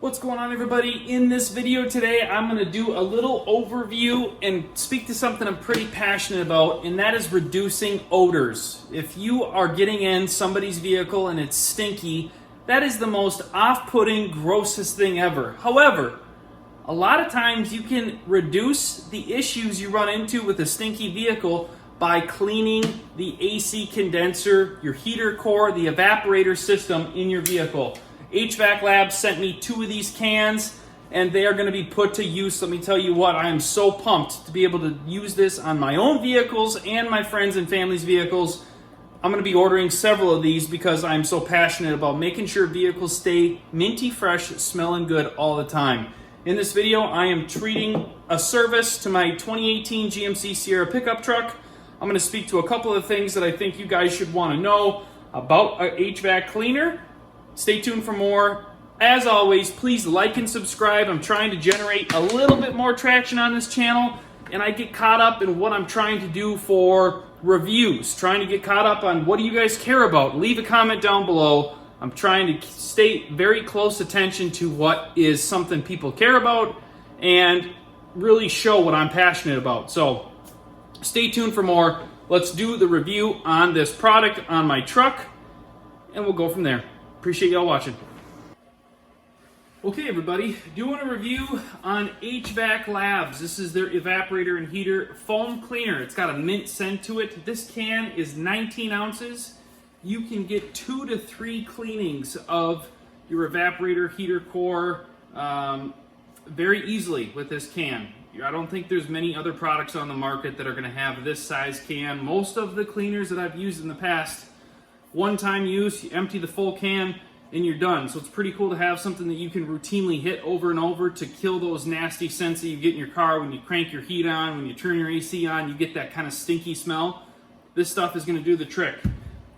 What's going on, everybody? In this video today, I'm going to do a little overview and speak to something I'm pretty passionate about, and that is reducing odors. If you are getting in somebody's vehicle and it's stinky, that is the most off-putting, grossest thing ever. However, a lot of times you can reduce the issues you run into with a stinky vehicle by cleaning the AC condenser, your heater core, the evaporator system in your vehicle. HVAC Labs sent me 2 of these cans, and they are going to be put to use. Let me tell you what, I am so pumped to be able to use this on my own vehicles and my friends and family's vehicles. I'm going to be ordering several of these because I'm so passionate about making sure vehicles stay minty fresh, smelling good all the time. In this video, I am treating a service to my 2018 GMC Sierra pickup truck. I'm going to speak to a couple of things that I think you guys should want to know about a HVAC cleaner. Stay tuned for more. As always, please like and subscribe. I'm trying to generate a little bit more traction on this channel, and I get caught up in what I'm trying to do for reviews, trying to get caught up on what do you guys care about. Leave a comment down below. I'm trying to stay very close attention to what is something people care about and really show what I'm passionate about. So stay tuned for more. Let's do the review on this product on my truck, and we'll go from there. Appreciate y'all watching. Okay, everybody, doing a review on HVAC Labs. This is their evaporator and heater foam cleaner. It's got a mint scent to it. This can is 19 ounces. You can get 2 to 3 cleanings of your evaporator heater core very easily with this can. I don't think there's many other products on the market that are going to have this size can. Most of the cleaners that I've used in the past, one-time use, you empty the full can and you're done. So it's pretty cool to have something that you can routinely hit over and over to kill those nasty scents that you get in your car when you crank your heat on, when you turn your AC on, you get that kind of stinky smell. This stuff is going to do the trick.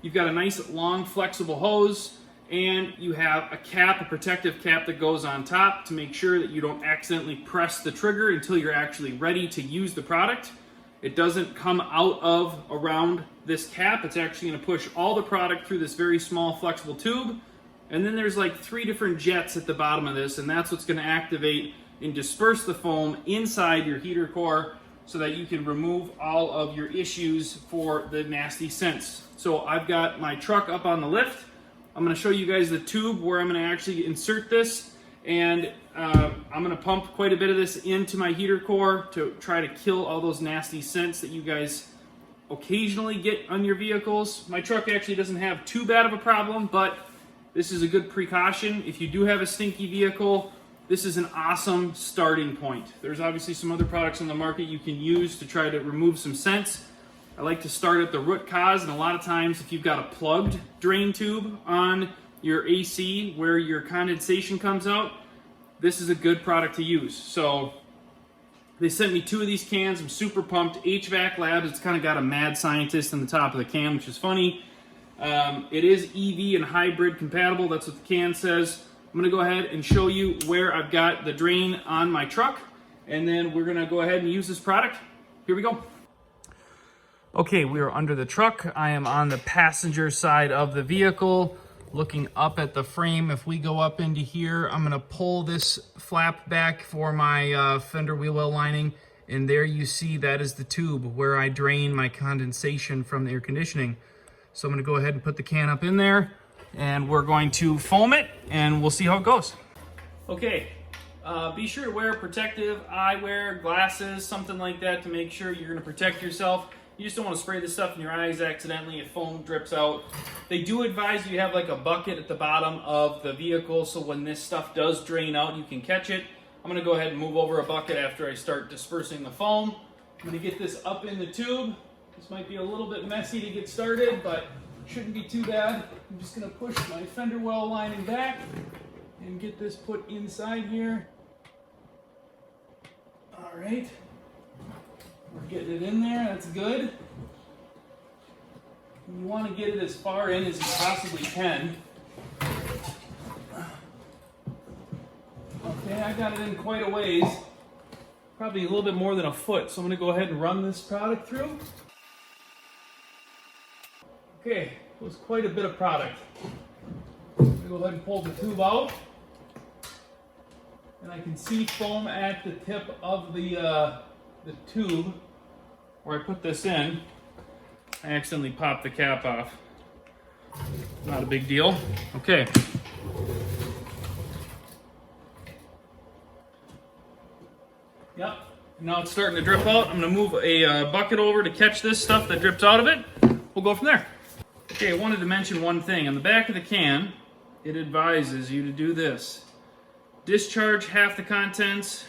You've got a nice long flexible hose, and you have a cap, a protective cap that goes on top to make sure that you don't accidentally press the trigger until you're actually ready to use the product. It doesn't come out of around this cap. It's actually going to push all the product through this very small flexible tube. And then there's like 3 different jets at the bottom of this, and that's what's going to activate and disperse the foam inside your heater core so that you can remove all of your issues for the nasty scents. So I've got my truck up on the lift. I'm going to show you guys the tube where I'm going to actually insert this, and I'm going to pump quite a bit of this into my heater core to try to kill all those nasty scents that you guys occasionally get on your vehicles. My truck actually doesn't have too bad of a problem, but this is a good precaution. If you do have a stinky vehicle, this is an awesome starting point. There's obviously some other products on the market you can use to try to remove some scents. I like to start at the root cause, and a lot of times if you've got a plugged drain tube on your AC where your condensation comes out, this is a good product to use. So they sent me 2 of these cans. I'm super pumped. HVAC Labs, it's kind of got a mad scientist on the top of the can, which is funny. It is EV and hybrid compatible. That's what the can says. I'm going to go ahead and show you where I've got the drain on my truck, and then we're going to go ahead and use this product. Here we go. Okay, we are under the truck. I am on the passenger side of the vehicle, looking up at the frame. If we go up into here, I'm gonna pull this flap back for my fender wheel well lining, and there you see that is the tube where I drain my condensation from the air conditioning. So I'm gonna go ahead and put the can up in there, and we're going to foam it, and we'll see how it goes. Okay, be sure to wear protective eyewear, glasses, something like that to make sure you're gonna protect yourself. You just don't want to spray this stuff in your eyes accidentally if foam drips out. They do advise you have like a bucket at the bottom of the vehicle, so when this stuff does drain out, you can catch it. I'm going to go ahead and move over a bucket after I start dispersing the foam. I'm going to get this up in the tube. This might be a little bit messy to get started, but shouldn't be too bad. I'm just going to push my fender well lining back and get this put inside here. All right. We're getting it in there, that's good. You want to get it as far in as you possibly can. Okay, I got it in quite a ways. Probably a little bit more than a foot, so I'm going to go ahead and run this product through. Okay, it was quite a bit of product. I'm going to go ahead and pull the tube out. and I can see foam at the tip of the tube where I put this in. I accidentally popped the cap off. Not a big deal. Okay. Yep. Now it's starting to drip out. I'm going to move a bucket over to catch this stuff that drips out of it. We'll go from there. Okay, I wanted to mention one thing. On the back of the can, it advises you to do this. Discharge half the contents.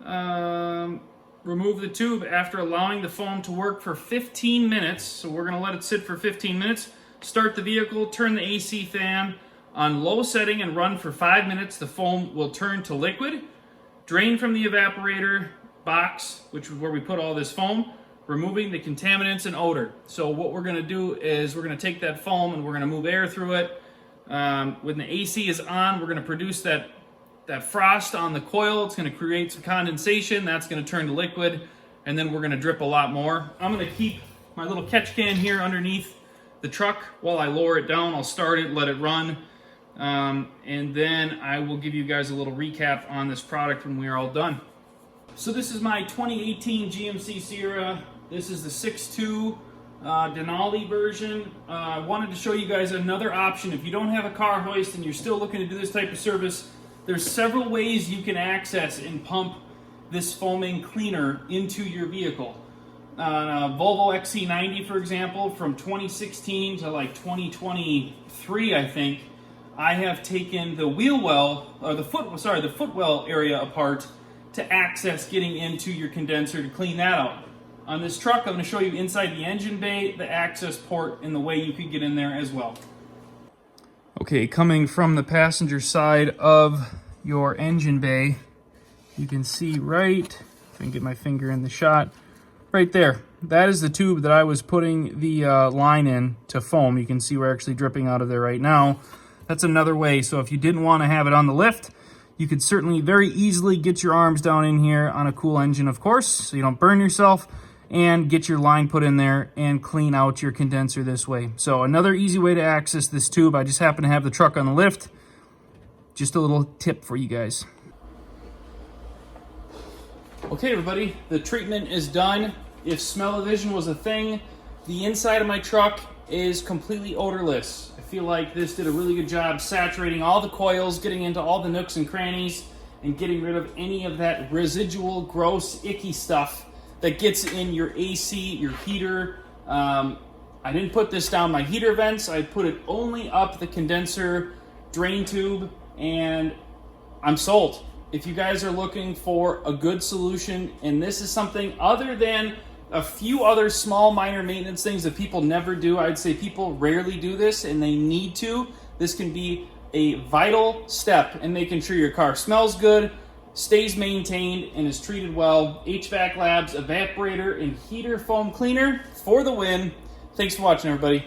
Remove the tube after allowing the foam to work for 15 minutes. So we're going to let it sit for 15 minutes. Start the vehicle, turn the AC fan on low setting and run for 5 minutes. The foam will turn to liquid. Drain from the evaporator box, which is where we put all this foam, removing the contaminants and odor. So what we're going to do is we're going to take that foam and we're going to move air through it. When the AC is on, we're going to produce that frost on the coil. It's going to create some condensation. That's going to turn to liquid, and then we're going to drip a lot more. I'm going to keep my little catch can here underneath the truck while I lower it down. I'll start it, let it run, and then I will give you guys a little recap on this product when we are all done. So this is my 2018 GMC Sierra. This is the 6.2 Denali version. I wanted to show you guys another option. If you don't have a car hoist and you're still looking to do this type of service, there's several ways you can access and pump this foaming cleaner into your vehicle. Volvo XC90, for example, from 2016 to like 2023, I think, I have taken the wheel well, or the footwell area apart to access getting into your condenser to clean that out. On this truck, I'm going to show you inside the engine bay, the access port, and the way you could get in there as well. Okay, coming from the passenger side of your engine bay, you can see right, if I can get my finger in the shot, right there. That is the tube that I was putting the line in to foam. You can see we're actually dripping out of there right now. That's another way. So if you didn't want to have it on the lift, you could certainly very easily get your arms down in here on a cool engine, of course, so you don't burn yourself, and get your line put in there and clean out your condenser this way. So another easy way to access this tube. I just happen to have the truck on the lift. Just a little tip for you guys. Okay, everybody, the treatment is done. If smell-o-vision was a thing, the inside of my truck is completely odorless. I feel like this did a really good job saturating all the coils, getting into all the nooks and crannies, and getting rid of any of that residual, gross, icky stuff that gets in your AC, your heater. I didn't put this down my heater vents. I put it only up the condenser drain tube, and I'm sold. If you guys are looking for a good solution, and this is something other than a few other small minor maintenance things that people never do, I'd say people rarely do this, and they need to. This can be a vital step in making sure your car smells good, stays maintained, and is treated well. HVAC Labs evaporator and heater foam cleaner for the win. Thanks for watching, everybody.